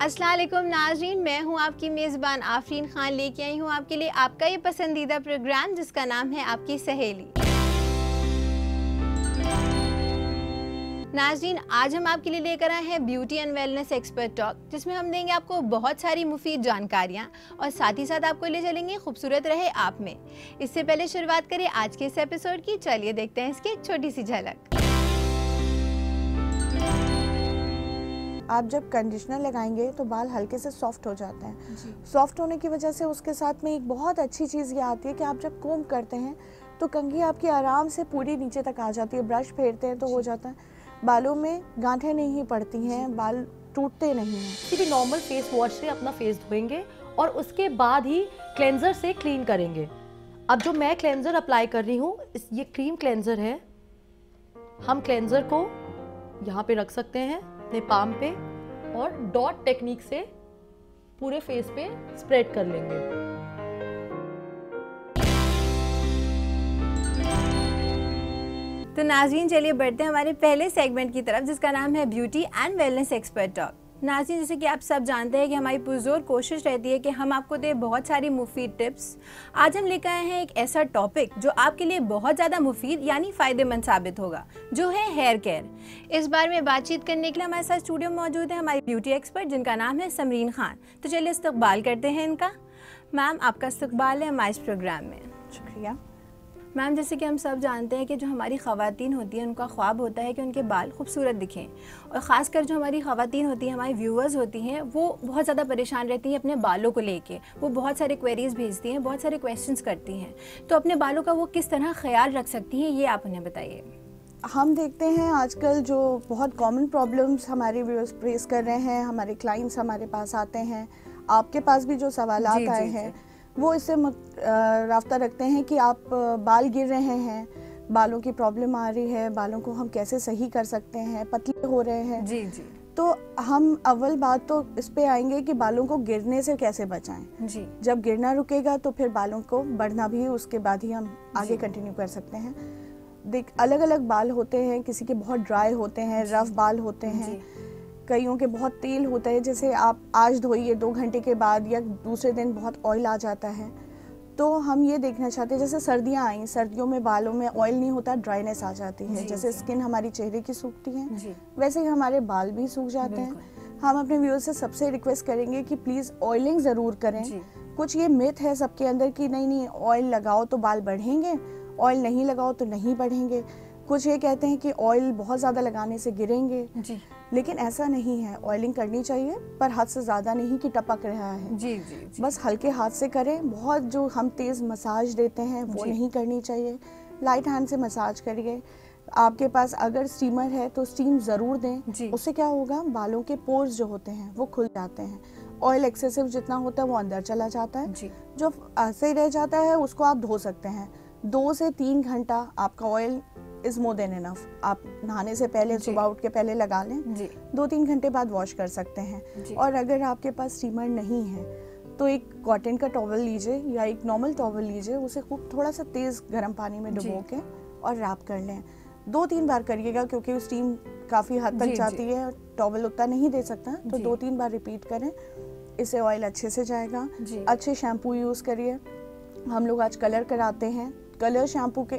अस्सलाम वालेकुम नाज़रीन, मैं हूं आपकी मेज़बान आफरीन खान, लेके आई हूं आपके लिए आपका ये पसंदीदा प्रोग्राम जिसका नाम है आपकी सहेली। नाज़रीन, आज हम आपके लिए लेकर आए हैं beauty and wellness expert talk, जिसमें हम देंगे आपको बहुत सारी मुफीद जानकारियां और साथ ही साथ आपको ले चलेंगे खूबसूरत रहे आप में। इससे पहले शुरुआत करें आज के इस एपिसोड की। चलिए देखते हैं इसकी एक छोटी सी झलक। आप जब कंडीशनर लगाएंगे तो बाल हल्के से सॉफ्ट हो जाते हैं। सॉफ्ट होने की वजह से उसके साथ में एक बहुत अच्छी चीज़ ये आती है कि आप जब कोम करते हैं तो कंघी आपकी आराम से पूरी नीचे तक आ जाती है। ब्रश फेरते हैं तो हो जाता है, बालों में गांठें नहीं पड़ती हैं, बाल टूटते नहीं हैं। किसी भी नॉर्मल फेस वॉश से अपना फेस धोएंगे और उसके बाद ही क्लेंजर से क्लीन करेंगे। अब जो मैं क्लेंजर अप्लाई कर रही हूँ, ये क्रीम क्लेंजर है। हम क्लेंजर को यहाँ पे रख सकते हैं अपने पाम पे और डॉट टेक्निक से पूरे फेस पे स्प्रेड कर लेंगे। तो नाज़रीन, चलिए बढ़ते हैं हमारे पहले सेगमेंट की तरफ, जिसका नाम है beauty and wellness expert talk. नाज़रीन, जैसे कि आप सब जानते हैं कि हमारी पुरजोर कोशिश रहती है कि हम आपको दें बहुत सारी मुफीद टिप्स। आज हम लेकर आए हैं एक ऐसा टॉपिक जो आपके लिए बहुत ज़्यादा मुफीद यानी फ़ायदेमंद साबित होगा, जो है हेयर केयर। इस बारे में बातचीत करने के लिए हमारे साथ स्टूडियो में मौजूद है हमारी ब्यूटी एक्सपर्ट, जिनका नाम है समरीन खान। तो चलिए इस्तकबाल करते हैं इनका। मैम, आपका इस्तकबाल है हमारे इस प्रोग्राम में। शुक्रिया मैम। जैसे कि हम सब जानते हैं कि जो हमारी ख़वातीन होती हैं उनका ख्वाब होता है कि उनके बाल खूबसूरत दिखें, और ख़ासकर जो हमारी ख़वातीन होती हैं, हमारी व्यूअर्स होती हैं, वो बहुत ज़्यादा परेशान रहती हैं अपने बालों को लेके। वो बहुत सारे क्वेरीज़ भेजती हैं, बहुत सारे क्वेश्चंस करती हैं। तो अपने बालों का वो किस तरह ख्याल रख सकती हैं, ये आप उन्हें बताइए। हम देखते हैं आजकल जो बहुत कॉमन प्रॉब्लम्स हमारे व्यूअर्स फेस कर रहे हैं, हमारे क्लाइंट्स हमारे पास आते हैं, आपके पास भी जो सवालात आए हैं वो इससे राब्ता रखते हैं कि आप बाल गिर रहे हैं, बालों की प्रॉब्लम आ रही है, बालों को हम कैसे सही कर सकते हैं, पतले हो रहे हैं। जी जी। तो हम अव्वल बात तो इस पे आएंगे कि बालों को गिरने से कैसे बचाएं। जी। जब गिरना रुकेगा तो फिर बालों को बढ़ना भी उसके बाद ही हम आगे कंटिन्यू कर सकते हैं। देख, अलग अलग बाल होते हैं, किसी के बहुत ड्राई होते हैं, रफ बाल होते हैं, कईयों के बहुत तेल होता है। जैसे आप आज धोइए 2 घंटे के बाद या दूसरे दिन बहुत ऑयल आ जाता है। तो हम ये देखना चाहते हैं, जैसे सर्दियाँ आई, सर्दियों में बालों में ऑयल नहीं होता, ड्राइनेस आ जाती है। जैसे स्किन हमारी चेहरे की सूखती है, वैसे ही हमारे बाल भी सूख जाते हैं। हम अपने व्यूअर्स से सबसे रिक्वेस्ट करेंगे कि प्लीज़ ऑयलिंग ज़रूर करें। कुछ ये मिथ है सबके अंदर कि नहीं ऑयल लगाओ तो बाल बढ़ेंगे, ऑयल नहीं लगाओ तो नहीं बढ़ेंगे। कुछ ये कहते हैं कि ऑयल बहुत ज़्यादा लगाने से गिरेंगे, लेकिन ऐसा नहीं है। ऑयलिंग करनी चाहिए, पर हद से ज़्यादा नहीं कि टपक रहा है। जी। बस हल्के हाथ से करें। बहुत जो हम तेज़ मसाज देते हैं वो नहीं करनी चाहिए। लाइट हैंड से मसाज करिए। आपके पास अगर स्टीमर है तो स्टीम ज़रूर दें। उससे क्या होगा, बालों के पोर्स जो होते हैं वो खुल जाते हैं। ऑयल एक्सेसिव जितना होता है वो अंदर चला जाता है, जो ऐसे ही रह जाता है उसको आप धो सकते हैं। 2 से 3 घंटा आपका oil is more than enough. आप नहाने से पहले सुबह उठ के पहले लगा लें, 2-3 घंटे बाद वॉश कर सकते हैं। और अगर आपके पास स्टीमर नहीं है तो एक कॉटन का टॉवल लीजिए या एक नॉर्मल टॉवल लीजिए, उसे खूब थोड़ा सा तेज़ गर्म पानी में डुबो के और रैप कर लें। 2-3 बार करिएगा, क्योंकि स्टीम काफ़ी हद तक जाती है, टॉवल उतना नहीं दे सकता, तो 2-3 बार रिपीट करें। इससे ऑयल अच्छे से जाएगा। अच्छे शैम्पू यूज़ करिए। हम लोग आज कलर कराते हैं, कलर शैम्पू के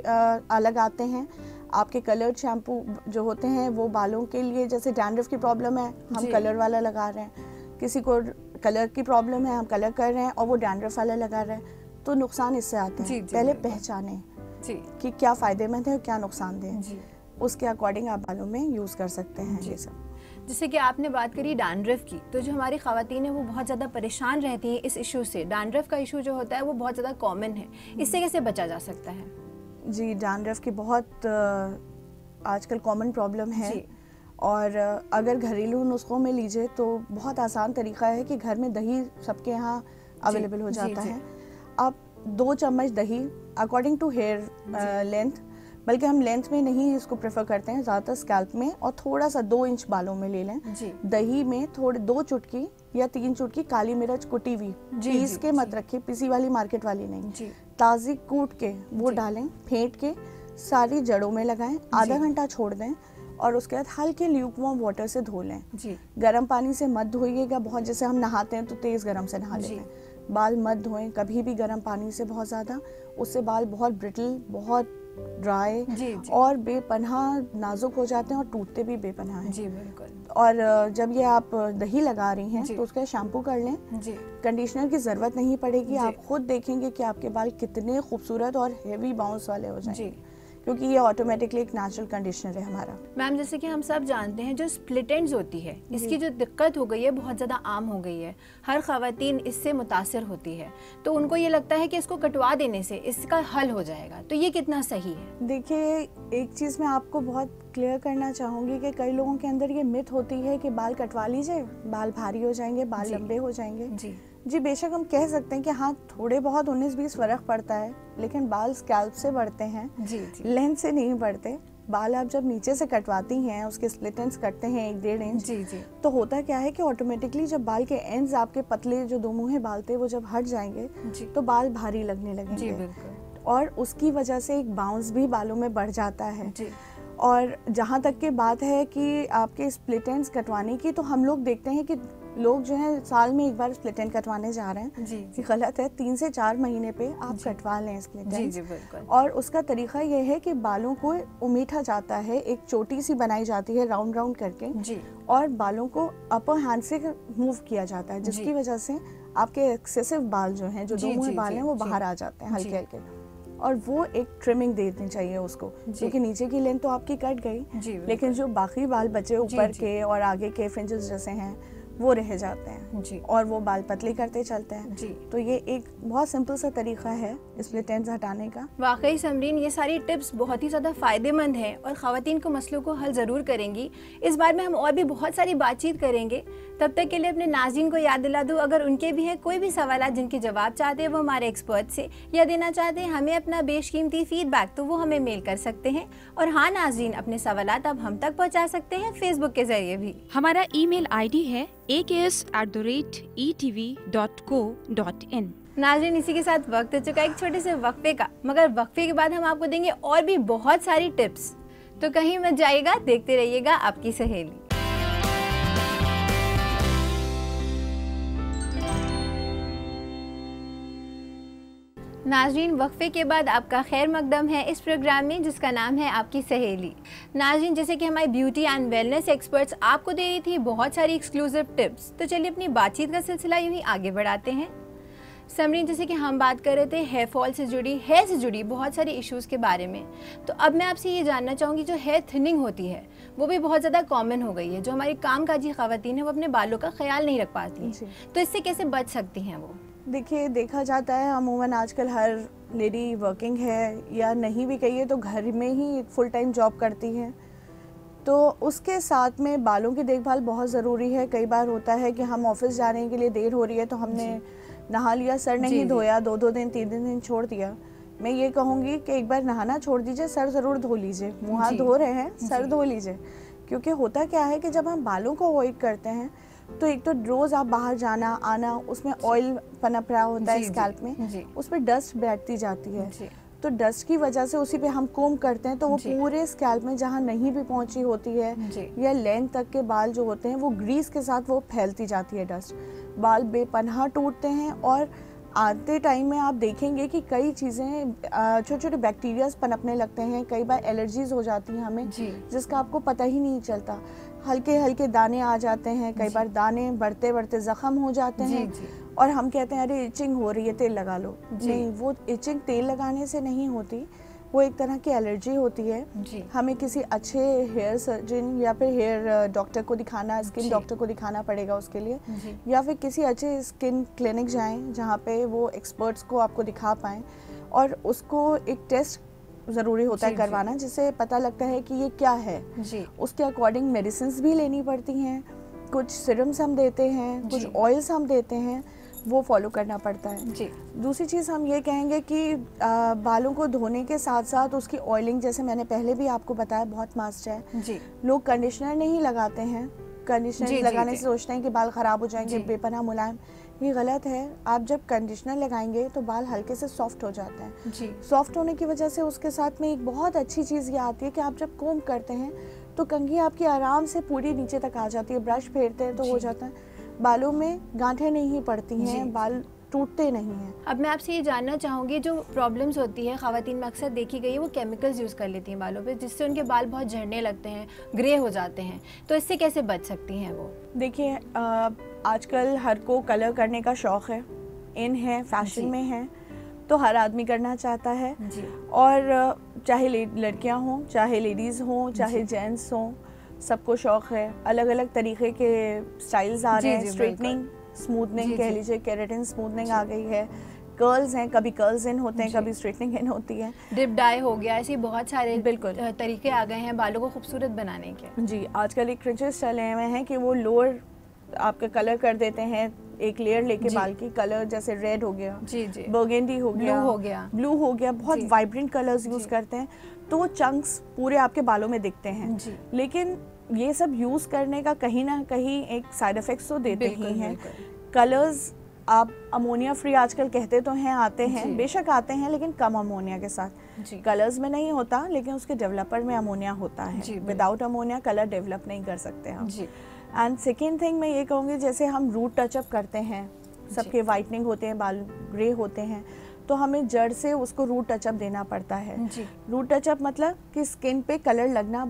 अलग आते हैं। आपके कलर्ड शैम्पू जो होते हैं वो बालों के लिए, जैसे डैंड्रफ की प्रॉब्लम है हम कलर वाला लगा रहे हैं, किसी को कलर की प्रॉब्लम है हम कलर कर रहे हैं और वो डैंड्रफ वाला लगा रहे हैं, तो नुकसान इससे आते हैं। पहले पहचानें कि क्या फ़ायदेमंद है और क्या नुकसानदेह है, उसके अकॉर्डिंग आप बालों में यूज़ कर सकते हैं। ये सब जैसे कि आपने बात करी डैंड्रफ की, तो जो हमारी ख़वातीन हैं वो बहुत ज़्यादा परेशान रहती हैं इस इशू से। डैंड्रफ का इशू जो होता है वो बहुत ज़्यादा कॉमन है, इससे कैसे बचा जा सकता है? जी, डैंड्रफ की बहुत आजकल कॉमन प्रॉब्लम है। और अगर घरेलू नुस्खों में लीजिए तो बहुत आसान तरीका है कि घर में दही सबके यहाँ अवेलेबल हो जाता है। आप 2 चम्मच दही अकॉर्डिंग टू हेयर लेंथ, बल्कि हम लेंथ में नहीं इसको प्रेफर करते हैं, ज़्यादातर स्कैल्प में, और थोड़ा सा 2 इंच बालों में ले लें। दही में थोड़े 2 चुटकी या 3 चुटकी काली मिर्च कुटी हुई, पीस के मत रखिए, पिसी वाली मार्केट वाली नहीं, ताज़ी कूट के वो डालें, फेंट के सारी जड़ों में लगाएं, आधा घंटा छोड़ दें और उसके बाद हल्के ल्यूकवार्म वाटर से धो लें जी। गर्म पानी से मत धोइएगा बहुत, जैसे हम नहाते हैं तो तेज़ गर्म से नहा लेते हैं, बाल मत धोएं कभी भी गर्म पानी से बहुत ज़्यादा, उससे बाल बहुत ब्रिटल, बहुत ड्राई और बेपनाह नाजुक हो जाते हैं और टूटते भी बेपनाह हैं। जी बिल्कुल। और जब ये आप दही लगा रही हैं तो उसका शैम्पू कर लें जी। कंडीशनर की ज़रूरत नहीं पड़ेगी, आप खुद देखेंगे कि आपके बाल कितने खूबसूरत और हेवी बाउंस वाले हो जाएंगे क्योंकि ये ऑटोमेटिकली एक नेचुरल कंडीशनर है हमारा। मैम जैसे कि हम सब जानते हैं जो स्प्लिट एंड्स होती है इसकी जो दिक्कत हो गई है बहुत ज़्यादा आम हो गई है, हर ख़वातीन इससे मुतासर होती है, तो उनको ये लगता है कि इसको कटवा देने से इसका हल हो जाएगा, तो ये कितना सही है? देखिए एक चीज़ मैं आपको बहुत क्लियर करना चाहूँगी कि कई लोगों के अंदर ये मिथ होती है कि बाल कटवा लीजिए बाल भारी हो जाएंगे, बाल लंबे हो जाएंगे। जी बेशक हम कह सकते हैं कि हाँ थोड़े बहुत 19-20 फर्क पड़ता है, लेकिन बाल स्कैल्प से बढ़ते हैं, लेंथ से नहीं बढ़ते। बाल आप जब नीचे से कटवाती हैं, उसके स्प्लिट एंड्स कटते हैं 1-1.5 इंच, तो होता क्या है कि ऑटोमेटिकली जब बाल के एंड्स आपके पतले जो दो मुँहे बाल थे वो जब हट जाएंगे तो बाल भारी लगने लगेंगे और उसकी वजह से एक बाउंस भी बालों में बढ़ जाता है। और जहाँ तक की बात है कि आपके स्प्लिट एंड्स कटवाने की, तो हम लोग देखते हैं कि लोग जो है साल में एक बार स्प्लिट एंड कटवाने जा रहे हैं, ये गलत है। 3 से 4 महीने पे आप कटवा लें स्प्लिट एंड। और उसका तरीका ये है कि बालों को उमीठा जाता है, एक चोटी सी बनाई जाती है राउंड राउंड करके और बालों को अपर हैंड से मूव किया जाता है, जिसकी वजह से आपके एक्सेसिव बाल जो हैं, जो दो मुँह बाल हैं, वो बाहर आ जाते हैं हल्के हल्के, और वो एक ट्रिमिंग देनी चाहिए उसको, क्योंकि नीचे की लेंथ तो आपकी कट गई, लेकिन जो बाकी बाल बचे ऊपर के और आगे के फ्रिंजेस जैसे हैं वो रह जाते हैं और वो बाल पतले करते चलते हैं। तो ये एक बहुत सिंपल सा तरीका है स्प्लिट एंड्स हटाने का। वाकई समरीन ये सारी टिप्स बहुत ही ज़्यादा फ़ायदेमंद हैं और ख़वातीन को मसलों को हल ज़रूर करेंगी। इस बार में हम और भी बहुत सारी बातचीत करेंगे। तब तक के लिए अपने नाज़रीन को याद दिला दूँ, अगर उनके भी हैं कोई भी सवाल जिनके जवाब चाहते हैं वो हमारे एक्सपर्ट से या देना चाहते हैं हमें अपना बेशकीमती फीडबैक, तो वो हमें मेल कर सकते हैं। और हाँ नाज़रीन, अपने सवालात अब हम तक पहुँचा सकते हैं फेसबुक के ज़रिए भी। हमारा ईमेल आईडी है aks@etv.co.in। नाज़रीन इसी के साथ वक्त हो चुका है एक छोटे से वक्फे का, मगर वक्फे के बाद हम आपको देंगे और भी बहुत सारी टिप्स, तो कहीं मत जाइएगा, देखते रहिएगा आपकी सहेली। नाज़रीन वक्फे के बाद आपका खैर मकदम है इस प्रोग्राम में जिसका नाम है आपकी सहेली। नाज़रीन जैसे कि हमारी ब्यूटी एंड वेलनेस एक्सपर्ट्स आपको दे रही थी बहुत सारी एक्सक्लूसिव टिप्स, तो चलिए अपनी बातचीत का सिलसिला यूँ ही आगे बढ़ाते हैं। समरीन जैसे कि हम बात कर रहे थे हेयर फॉल से जुड़ी, हेयर से जुड़ी बहुत सारे इश्यूज़ के बारे में, तो अब मैं आपसे ये जानना चाहूँगी जो हेयर थिनिंग होती है वो भी बहुत ज़्यादा कॉमन हो गई है, जो हमारी कामकाजी ख़वातीन है वो अपने बालों का ख्याल नहीं रख पाती हैं, तो इससे कैसे बच सकती हैं वो? देखिए देखा जाता है अमूमन आजकल हर लेडी वर्किंग है या नहीं भी कहिए तो घर में ही फुल टाइम जॉब करती है, तो उसके साथ में बालों की देखभाल बहुत ज़रूरी है। कई बार होता है कि हम ऑफिस जाने के लिए देर हो रही है तो हमने नहा लिया, सर नहीं धोया, 2-2 दिन 3 दिन छोड़ दिया। मैं ये कहूँगी कि एक बार नहाना छोड़ दीजिए, सर ज़रूर धो लीजिए, मुँह हाथ धो रहे हैं सर धो लीजिए, क्योंकि होता क्या है कि जब हम बालों को अवॉइड करते हैं तो एक तो रोज़ आप बाहर जाना आना, उसमें ऑयल पनप रहा होता है स्कैल्प में, उस पर डस्ट बैठती जाती है, तो डस्ट की वजह से उसी पे हम कोम करते हैं तो वो पूरे स्कैल्प में जहाँ नहीं भी पहुंची होती है या लेंथ तक के बाल जो होते हैं वो ग्रीस के साथ वो फैलती जाती है डस्ट, बाल बेपनाह टूटते हैं। और आते टाइम में आप देखेंगे कि कई चीज़ें छोटे छोटे बैक्टीरियाज पनपने लगते हैं, कई बार एलर्जीज हो जाती हैं हमें जिसका आपको पता ही नहीं चलता, हल्के हल्के दाने आ जाते हैं, कई बार दाने बढ़ते बढ़ते ज़ख्म हो जाते हैं और हम कहते हैं अरे इचिंग हो रही है तेल लगा लो, नहीं, वो इचिंग तेल लगाने से नहीं होती, वो एक तरह की एलर्जी होती है। हमें किसी अच्छे हेयर सर्जन या फिर हेयर डॉक्टर को दिखाना, स्किन डॉक्टर को दिखाना पड़ेगा उसके लिए, या फिर किसी अच्छे स्किन क्लिनिक जाएं जहाँ पे वो एक्सपर्ट्स को आपको दिखा पाएँ और उसको एक टेस्ट ज़रूरी होता है करवाना जिससे पता लगता है कि ये क्या है। उसके अकॉर्डिंग मेडिसिन्स भी लेनी पड़ती हैं, कुछ सिरम्स हम देते हैं, कुछ ऑयल्स हम देते हैं, वो फॉलो करना पड़ता है। दूसरी चीज़ हम ये कहेंगे कि बालों को धोने के साथ साथ उसकी ऑयलिंग, जैसे मैंने पहले भी आपको बताया, बहुत मस्ट है। लोग कंडीशनर नहीं लगाते हैं, कंडीशनर लगाने से सोचते हैं कि बाल ख़राब हो जाएंगे, बेपनाह मुलायम, ये गलत है। आप जब कंडीशनर लगाएंगे तो बाल हल्के से सॉफ्ट हो जाते हैं, सॉफ्ट होने की वजह से उसके साथ में एक बहुत अच्छी चीज़ ये आती है कि आप जब कोम करते हैं तो कंघी आपकी आराम से पूरी नीचे तक आ जाती है। ब्रश फेरते हैं तो हो जाता है, बालों में गांठें नहीं पड़ती हैं, बाल टूटते नहीं हैं। अब मैं आपसे ये जानना चाहूँगी, जो प्रॉब्लम्स होती है ख़वातीन में अक्सर देखी गई है, वो केमिकल्स यूज़ कर लेती हैं बालों पे, जिससे उनके बाल बहुत झड़ने लगते हैं, ग्रे हो जाते हैं, तो इससे कैसे बच सकती हैं वो? देखिए आजकल हर को कलर करने का शौक़ है, इन है, फैशन में है, तो हर आदमी करना चाहता है जी। और चाहे लड़कियां हों, चाहे लेडीज़ हों, चाहे जेंट्स हों, सबको शौक़ है। अलग अलग तरीके के स्टाइल्स आ रहे हैं, स्ट्रेटनिंग, स्मूथनिंग कह लीजिए, केराटिन स्मूथनिंग आ गई है, कर्ल्स हैं, कभी कर्ल्स इन होते हैं, कभी स्ट्रेटनिंग इन होती है, डिप डाई हो गया, ऐसे बहुत सारे बिल्कुल तरीके आ गए हैं बालों को खूबसूरत बनाने के। जी, आजकल एक क्रिंचेस चले हुए हैं कि वो लोअर आपका कलर कर देते हैं, एक लेयर लेके बाल की, कलर जैसे रेड हो गया, जी जी, बर्गेंडी हो गया, ब्लू हो गया, बहुत वाइब्रेंट कलर्स यूज करते हैं, तो वो चंक्स पूरे आपके बालों में दिखते हैं। लेकिन ये सब यूज करने का कहीं ना कहीं एक साइड इफेक्ट्स तो देते ही हैं। कलर्स आप अमोनिया फ्री आजकल कहते तो हैं, आते हैं, बेशक आते हैं, लेकिन कम अमोनिया के साथ। कलर्स में नहीं होता, लेकिन उसके डेवलपर में अमोनिया होता है। विदाउट अमोनिया कलर डेवलप नहीं कर सकते हम। एंड सेकेंड थिंग मैं ये कहूँगी, जैसे हम रूट टचअप करते हैं, सबके वाइटनिंग होते हैं, बाल ग्रे होते हैं, तो हमें जड़ से उसको रूट टचअप देना पड़ता है। रूट टचअप मतलब कि स्किन पे कलर लगना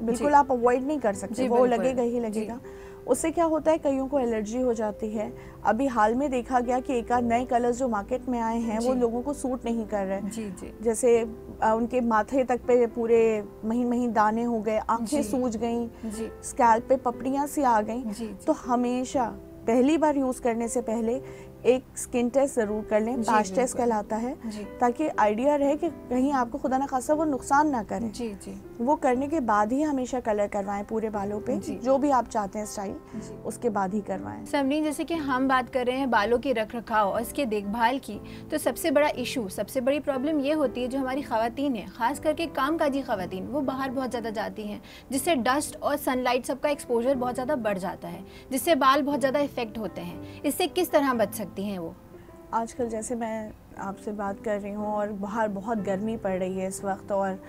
बिल्कुल आप अवॉइड नहीं कर सकते, वो लगेगा ही लगेगा। उससे क्या होता है, कईयों को एलर्जी हो जाती है। अभी हाल में देखा गया कि एक आध नए कलर्स जो मार्केट में आए हैं वो लोगों को सूट नहीं कर रहे। जैसे उनके माथे तक पे पूरे महीन महीन दाने हो गए, आंखें सूज गई, स्कैल्प पे पपड़ियां सी आ गई। तो हमेशा पहली बार यूज करने से पहले एक स्किन टेस्ट जरूर कर लें, पैच टेस्ट कहलाता है, ताकि आइडिया रहे कि कहीं आपको खुदा ना खासा वो नुकसान ना करे। वो करने के बाद ही हमेशा कलर करवाएं पूरे बालों पे, जो भी आप चाहते हैं स्टाइल, उसके बाद ही करवाएं। समरीन, जैसे कि हम बात कर रहे हैं बालों के रख रखाव और इसके देखभाल की, तो सबसे बड़ा इशू, सबसे बड़ी प्रॉब्लम ये होती है जो हमारी ख़वातीन है, खास करके कामकाजी ख़वातीन, वो बाहर बहुत ज़्यादा जाती हैं, जिससे डस्ट और सनलाइट सबका एक्सपोजर बहुत ज़्यादा बढ़ जाता है, जिससे बाल बहुत ज़्यादा इफेक्ट होते हैं। इससे किस तरह बच सकती हैं वो? आजकल जैसे मैं आपसे बात कर रही हूँ और बाहर बहुत गर्मी पड़ रही है इस वक्त, और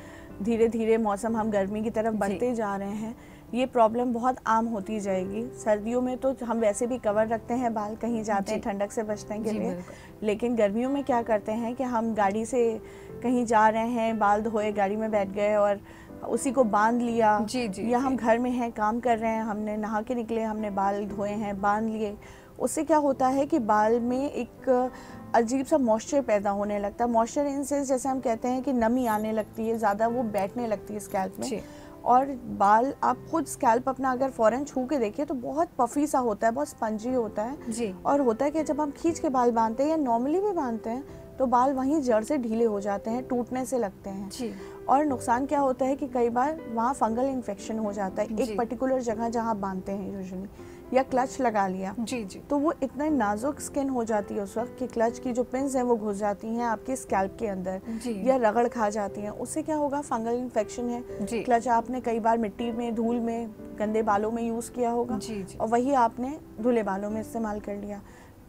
धीरे धीरे मौसम हम गर्मी की तरफ बढ़ते जा रहे हैं, ये प्रॉब्लम बहुत आम होती जाएगी। सर्दियों में तो हम वैसे भी कवर रखते हैं बाल, कहीं जाते हैं ठंडक से बचने के लिए, लेकिन गर्मियों में क्या करते हैं कि हम गाड़ी से कहीं जा रहे हैं, बाल धोए, गाड़ी में बैठ गए और उसी को बांध लिया, या हम घर में हैं, काम कर रहे हैं, हमने नहा के निकले, हमने बाल धोए हैं, बांध लिए। उससे क्या होता है कि बाल में एक अजीब सा मॉइस्चर पैदा होने लगता है। मॉइस्चर इन सेंस जैसे हम कहते हैं कि नमी आने लगती है, ज़्यादा वो बैठने लगती है स्कैल्प में, और बाल आप खुद स्कैल्प अपना अगर फ़ौरन छू के देखिए तो बहुत पफी सा होता है, बहुत स्पंजी होता है। और होता है कि जब हम खींच के बाल बांधते हैं या नॉर्मली भी बांधते हैं तो बाल वहीं जड़ से ढीले हो जाते हैं, टूटने से लगते हैं। और नुकसान क्या होता है कि कई बार वहाँ फंगल इन्फेक्शन हो जाता है एक पर्टिकुलर जगह जहाँ बांधते हैं यूजुअली, या क्लच लगा लिया तो वो इतना नाजुक स्किन हो जाती है उस वक्त कि क्लच की जो पिन्स हैं वो घुस जाती हैं आपके स्कैल्प के अंदर, या रगड़ खा जाती हैं। उससे क्या होगा, फंगल इन्फेक्शन है। क्लच आपने कई बार मिट्टी में, धूल में, गंदे बालों में यूज़ किया होगा, और वही आपने धुले बालों में इस्तेमाल कर लिया।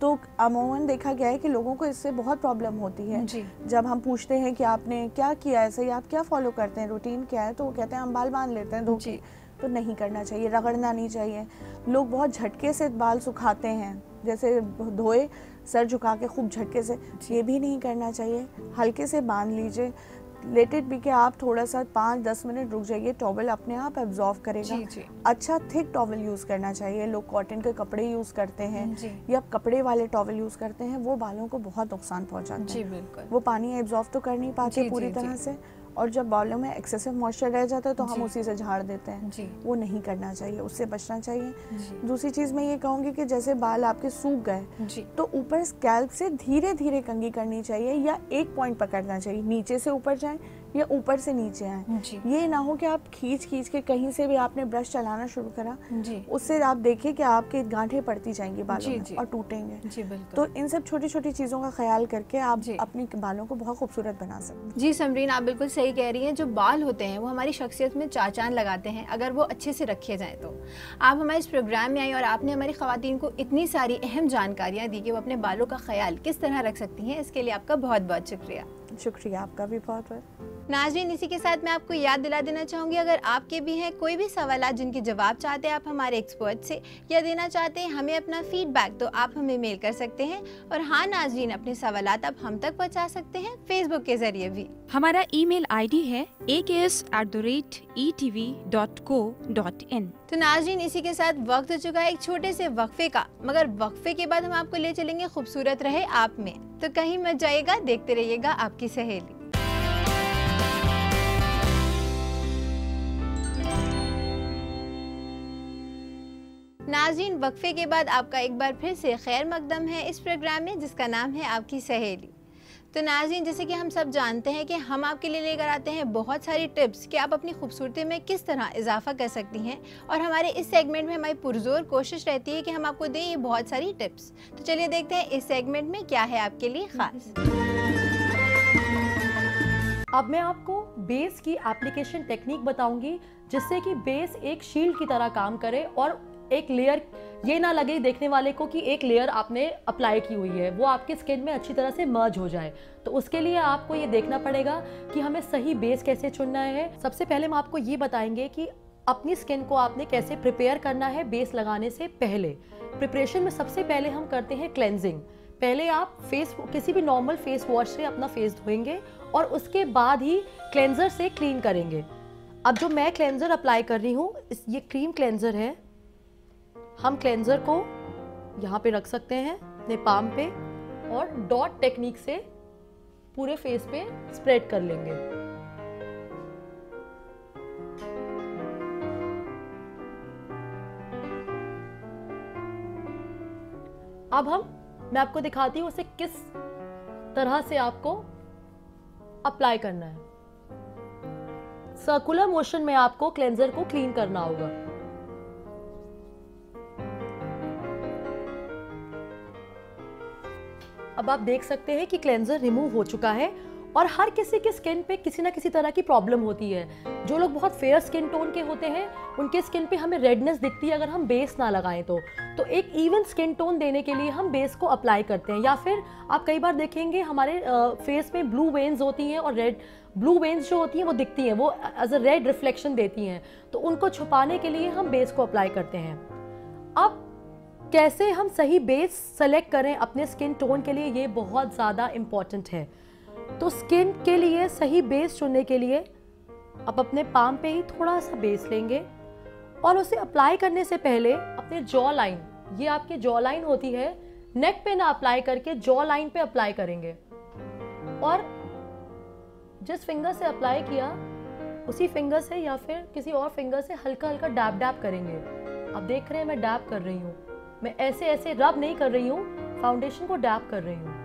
तो अमूमन देखा गया है कि लोगों को इससे बहुत प्रॉब्लम होती है। जब हम पूछते हैं कि आपने क्या किया है, सही आप क्या फॉलो करते हैं, रूटीन क्या है, तो वो कहते हैं हम बाल बांध लेते हैं धो के। तो नहीं करना चाहिए, रगड़ना नहीं चाहिए। लोग बहुत झटके से बाल सुखाते हैं, जैसे धोए सर झुका के खूब झटके से, ये भी नहीं करना चाहिए। हल्के से बांध लीजिए, लेट इट बी के आप थोड़ा सा 5-10 मिनट रुक जाइए, टॉवल अपने आप एब्जॉर्व करेगा। अच्छा थिक टॉवल यूज़ करना चाहिए। लोग कॉटन के कपड़े यूज़ करते हैं या कपड़े वाले टॉवल यूज़ करते हैं, वो बालों को बहुत नुकसान पहुंचाते हैं। वो पानी एब्जॉर्व तो कर नहीं पाते पूरी तरह से, और जब बालों में एक्सेसिव मॉइस्चर रह जाता है तो हम उसी से झाड़ देते हैं। वो नहीं करना चाहिए, उससे बचना चाहिए। दूसरी चीज़ मैं ये कहूँगी कि जैसे बाल आपके सूख गए तो ऊपर स्कैल्प से धीरे धीरे कंघी करनी चाहिए, या एक पॉइंट पकड़ना चाहिए, नीचे से ऊपर जाए या ऊपर से नीचे आए। ये ना हो कि आप खींच खींच के कहीं से भी आपने ब्रश चलाना शुरू करा, उससे आप देखिए कि आपके गांठें पड़ती जाएंगी बालों में और टूटेंगे। तो इन सब छोटी छोटी चीज़ों का ख्याल करके आप अपने बालों को बहुत खूबसूरत बना सकते हैं। जी समरीन, आप बिल्कुल सही कह रही हैं। जो बाल होते हैं वो हमारी शख्सियत में चार चांद लगाते हैं अगर वो अच्छे से रखे जाएं तो। आप हमारे इस प्रोग्राम में आई और आपने हमारी ख़वातीन को इतनी सारी अहम जानकारियाँ दी कि वो अपने बालों का ख्याल किस तरह रख सकती हैं, इसके लिए आपका बहुत बहुत शुक्रिया। शुक्रिया आपका भी बहुत बहुत। नाज़रीन, इसी के साथ मैं आपको याद दिला देना चाहूँगी, अगर आपके भी हैं कोई भी सवाल जिनके जवाब चाहते हैं आप हमारे एक्सपर्ट से या देना चाहते हैं हमें अपना फीडबैक, तो आप हमें मेल कर सकते हैं। और हाँ नाज़रीन, अपने सवाल आप हम तक पहुँचा सकते हैं फेसबुक के जरिए भी। हमारा ईमेल आईडी है aks@etv.co.in। तो नाज़रीन, इसी के साथ वक्त हो चुका है एक छोटे से वक्फे का, मगर वक्फे के बाद हम आपको ले चलेंगे खूबसूरत रहे आप में। तो कहीं मत जाइएगा, देखते रहिएगा आपकी सहेली। नाज़रीन, वक्फे के बाद आपका एक बार फिर से खैर मकदम है इस प्रोग्राम में जिसका नाम है आपकी सहेली। तो नाज़रीन, जैसे कि हम सब जानते हैं कि हम आपके लिए लेकर आते हैं बहुत सारी टिप्स कि आप अपनी खूबसूरती में किस तरह इजाफा कर सकती हैं, और हमारे इस सेगमेंट में हमारी पुरजोर कोशिश रहती है कि हम आपको दें ये बहुत सारी टिप्स। तो चलिए देखते हैं इस सेगमेंट में क्या है आपके लिए ख़ास। अब मैं आपको बेस की एप्लीकेशन टेक्निक बताऊंगी जिससे कि बेस एक शील्ड की तरह काम करे और एक लेयर ये ना लगे देखने वाले को कि एक लेयर आपने अप्लाई की हुई है, वो आपकी स्किन में अच्छी तरह से मर्ज हो जाए। तो उसके लिए आपको ये देखना पड़ेगा कि हमें सही बेस कैसे चुनना है। सबसे पहले हम आपको ये बताएंगे कि अपनी स्किन को आपने कैसे प्रिपेयर करना है बेस लगाने से पहले। प्रिपरेशन में सबसे पहले हम करते हैं क्लेंजिंग। पहले आप किसी भी नॉर्मल फेस वॉश से अपना फेस धोएंगे और उसके बाद ही क्लेंजर से क्लीन करेंगे। अब जो मैं क्लेंजर अप्लाई कर रही हूँ ये क्रीम क्लेंजर है। हम क्लेंजर को यहाँ पे रख सकते हैं अपने पाम पे और डॉट टेक्निक से पूरे फेस पे स्प्रेड कर लेंगे। अब मैं आपको दिखाती हूँ उसे किस तरह से आपको अप्लाई करना है। सर्कुलर मोशन में आपको क्लेंजर को क्लीन करना होगा। अब आप देख सकते हैं कि क्लेंजर रिमूव हो चुका है और हर किसी की स्किन पे किसी ना किसी तरह की प्रॉब्लम होती है। जो लोग बहुत फेयर स्किन टोन के होते हैं उनके स्किन पे हमें रेडनेस दिखती है अगर हम बेस ना लगाएं तो एक इवन स्किन टोन देने के लिए हम बेस को अप्लाई करते हैं। या फिर आप कई बार देखेंगे हमारे फेस में ब्लू वेन्स होती हैं और रेड ब्लू वेन्स जो होती हैं वो दिखती हैं, वो एज अ रेड रिफ्लेक्शन देती हैं, तो उनको छुपाने के लिए हम बेस को अप्लाई करते हैं। अब कैसे हम सही बेस सेलेक्ट करें अपने स्किन टोन के लिए, ये बहुत ज़्यादा इम्पॉर्टेंट है। तो स्किन के लिए सही बेस चुनने के लिए आप अपने पाम पे ही थोड़ा सा बेस लेंगे और उसे अप्लाई करने से पहले अपने जॉ लाइन, ये आपकी जॉ लाइन होती है, नेक पे ना अप्लाई करके जॉ लाइन पे अप्लाई करेंगे और जिस फिंगर से अप्लाई किया उसी फिंगर से या फिर किसी और फिंगर से हल्का हल्का डैब डैब करेंगे। आप देख रहे हैं मैं डैब कर रही हूँ, मैं ऐसे ऐसे रब नहीं कर रही हूँ, फाउंडेशन को डैब कर रही हूँ।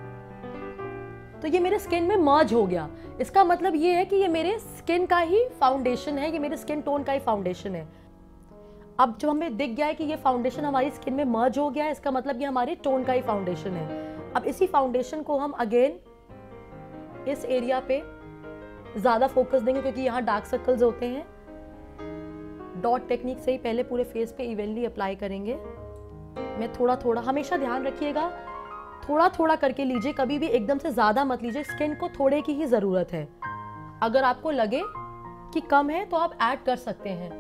तो ये मेरे स्किन में मर्ज हो गया। इसका मतलब ये है कि ये मेरे स्किन का ही फाउंडेशन है, ये मेरे स्किन टोन का ही फाउंडेशन है। अब जो हमें दिख गया है कि ये फाउंडेशन हमारी स्किन में मर्ज हो गया है, इसका मतलब ये हमारे टोन का ही फाउंडेशन है। अब इसी फाउंडेशन को हम अगेन इस एरिया पे ज़्यादा फोकस देंगे क्योंकि यहाँ डार्क सर्कल्स होते हैं। डॉट टेक्निक से ही पहले पूरे फेस पे इवनली अप्लाई करेंगे। मैं थोड़ा थोड़ा, हमेशा ध्यान रखिएगा थोड़ा थोड़ा करके लीजिए, कभी भी एकदम से ज़्यादा मत लीजिए। स्किन को थोड़े की ही ज़रूरत है। अगर आपको लगे कि कम है तो आप ऐड कर सकते हैं।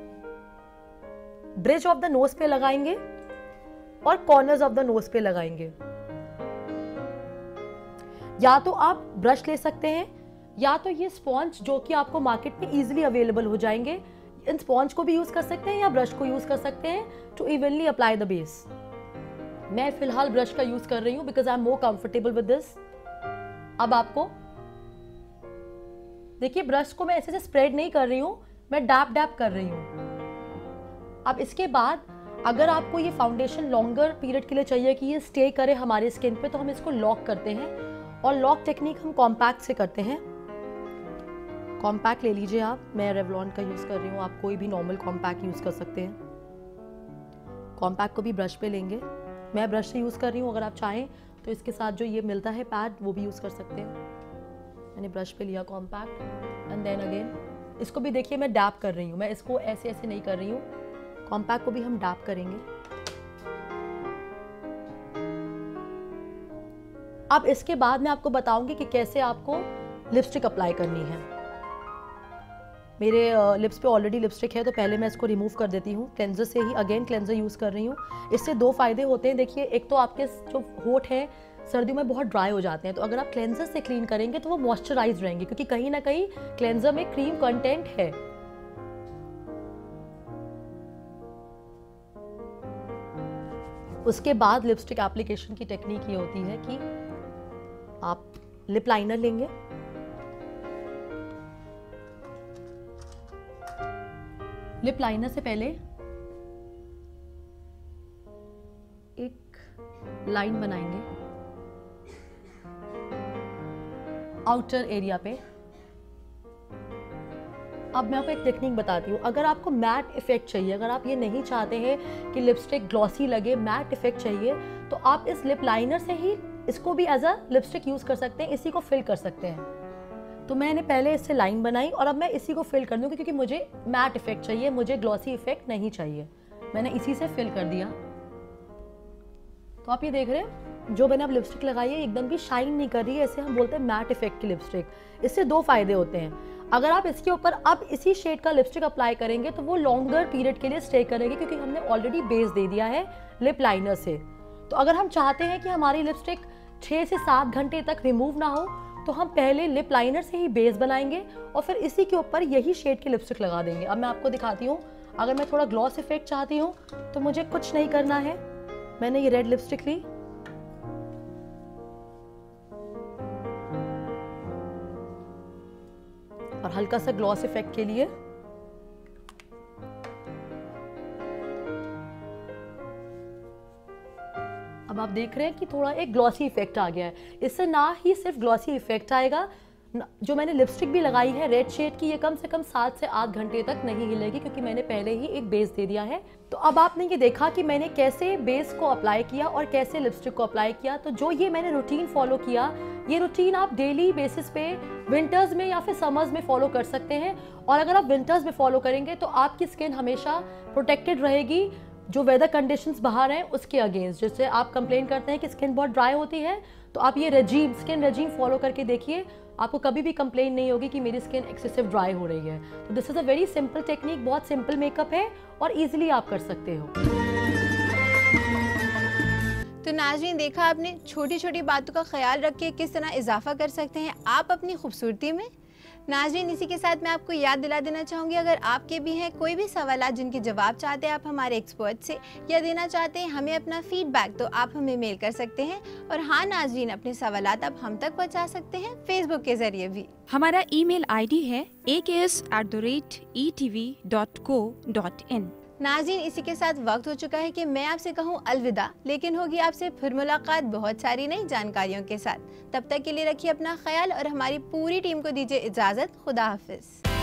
ब्रिज ऑफ द नोज पे लगाएंगे और कॉर्नर्स ऑफ द नोज पे लगाएंगे। या तो आप ब्रश ले सकते हैं या तो ये स्पॉन्ज जो कि आपको मार्केट में इजीली अवेलेबल हो जाएंगे, इन स्पॉन्ज को भी यूज कर सकते हैं या ब्रश को यूज कर सकते हैं to evenly apply the base. मैं फिलहाल ब्रश का यूज कर रही हूं because I am more comfortable with this. अब आपको देखिए ब्रश को मैं ऐसे से स्प्रेड नहीं कर रही हूं, मैं डैप डैप कर रही हूं। अब इसके बाद अगर आपको ये फाउंडेशन लॉन्गर पीरियड के लिए चाहिए कि ये स्टे करे हमारे स्किन पे, तो हम इसको लॉक करते हैं और लॉक टेक्निक हम कॉम्पैक्ट से करते हैं। कॉम्पैक्ट ले लीजिए आप, मैं रेवलॉन का यूज कर रही हूँ, आप कोई भी नॉर्मल कॉम्पैक्ट यूज कर सकते हैं। कॉम्पैक्ट को भी ब्रश पे लेंगे, मैं ब्रश से यूज कर रही हूँ, अगर आप चाहें तो इसके साथ जो ये मिलता है पैड वो भी यूज कर सकते हैं। मैंने ब्रश पे लिया कॉम्पैक्ट एंड देन अगेन इसको भी देखिए मैं डैप कर रही हूँ, मैं इसको ऐसे ऐसे नहीं कर रही हूँ। कॉम्पैक्ट को भी हम डैप करेंगे। अब इसके बाद मैं आपको बताऊंगी कि कैसे आपको लिपस्टिक अप्लाई करनी है। मेरे लिप्स पे ऑलरेडी लिपस्टिक है, तो पहले मैं इसको रिमूव कर देती हूँ। क्लेंजर से ही अगेन क्लेंजर यूज़ कर रही हूँ। इससे 2 फ़ायदे होते हैं। देखिए, एक तो आपके जो होठ हैं सर्दियों में बहुत ड्राई हो जाते हैं, तो अगर आप क्लेंजर से क्लीन करेंगे तो वो मॉइस्चराइज रहेंगे, क्योंकि कहीं ना कहीं क्लेंजर में क्रीम कंटेंट है। उसके बाद लिपस्टिक एप्लीकेशन की टेक्निक ये होती है कि आप लिप लाइनर लेंगे, लिप लाइनर से पहले एक लाइन बनाएंगे आउटर एरिया पे। अब मैं आपको एक टेक्निक बताती हूँ। अगर आपको मैट इफेक्ट चाहिए, अगर आप ये नहीं चाहते हैं कि लिपस्टिक ग्लॉसी लगे, मैट इफेक्ट चाहिए, तो आप इस लिप लाइनर से ही इसको भी एज अ लिपस्टिक यूज कर सकते हैं, इसी को फिल कर सकते हैं। तो मैंने पहले इससे लाइन बनाई और अब मैं इसी को फिल कर दूंगी, क्योंकि मुझे मैट इफेक्ट चाहिए, मुझे ग्लॉसी इफेक्ट नहीं चाहिए। मैंने इसी से फिल कर दिया। तो आप ये देख रहे हैं, जो मैंने अब लिपस्टिक लगाई है एकदम भी शाइन नहीं कर रही है, इसे हम बोलते हैं मैट इफेक्ट की लिपस्टिक। इससे 2 फायदे होते हैं। अगर आप इसके ऊपर अब इसी शेड का लिपस्टिक अप्लाई करेंगे तो वो लॉन्गर पीरियड के लिए स्टे करेगी, क्योंकि हमने ऑलरेडी बेस दे दिया है लिप लाइनर से। तो अगर हम चाहते हैं कि हमारी लिपस्टिक 6 से 7 घंटे तक रिमूव ना हो, तो हम पहले लिप लाइनर से ही बेस बनाएंगे और फिर इसी के ऊपर यही शेड की लिपस्टिक लगा देंगे। अब मैं आपको दिखाती हूँ। अगर मैं थोड़ा ग्लॉस इफेक्ट चाहती हूँ तो मुझे कुछ नहीं करना है। मैंने ये रेड लिपस्टिक ली, और हल्का सा ग्लॉस इफेक्ट के लिए अब आप देख रहे हैं कि थोड़ा एक ग्लॉसी इफेक्ट आ गया है। इससे ना ही सिर्फ ग्लॉसी इफेक्ट आएगा, जो मैंने लिपस्टिक भी लगाई है रेड शेड की, ये कम से कम 7 से 8 घंटे तक नहीं हिलेगी, क्योंकि मैंने पहले ही एक बेस दे दिया है। तो अब आपने ये देखा कि मैंने कैसे बेस को अप्लाई किया और कैसे लिपस्टिक को अप्लाई किया। तो जो ये मैंने रूटीन फॉलो किया, ये रूटीन आप डेली बेसिस पे विंटर्स में या फिर समर्स में फॉलो कर सकते हैं। और अगर आप विंटर्स में फॉलो करेंगे तो आपकी स्किन हमेशा प्रोटेक्टेड रहेगी जो वेदर कंडीशंस बाहर हैं उसके अगेंस्ट। जैसे आप कंप्लेन करते हैं कि स्किन बहुत ड्राई होती है, तो आप ये स्किन रेजीम फॉलो करके देखिए, आपको कभी भी कंप्लेन नहीं होगी कि मेरी स्किन एक्सेसिव ड्राई हो रही है। तो this is a very simple technique, बहुत सिंपल मेकअप है और इजीली आप कर सकते हो। तो नाज़रीन, देखा आपने, छोटी छोटी बातों का ख्याल रख के किस तरह इजाफा कर सकते हैं आप अपनी खूबसूरती में। नाज़रीन, इसी के साथ मैं आपको याद दिला देना चाहूँगी, अगर आपके भी हैं कोई भी सवाल जिनके जवाब चाहते हैं आप हमारे एक्सपर्ट से, या देना चाहते हैं हमें अपना फीडबैक, तो आप हमें मेल कर सकते हैं। और हाँ नाज़रीन, अपने सवाल आप हम तक पहुँचा सकते हैं फेसबुक के ज़रिए भी। हमारा ईमेल आईडी है aks@etv.co.in। नाज़रीन, इसी के साथ वक्त हो चुका है कि मैं आपसे कहूँ अलविदा, लेकिन होगी आपसे फिर मुलाकात बहुत सारी नई जानकारियों के साथ। तब तक के लिए रखिए अपना ख्याल और हमारी पूरी टीम को दीजिए इजाज़त। खुदा हाफिज़।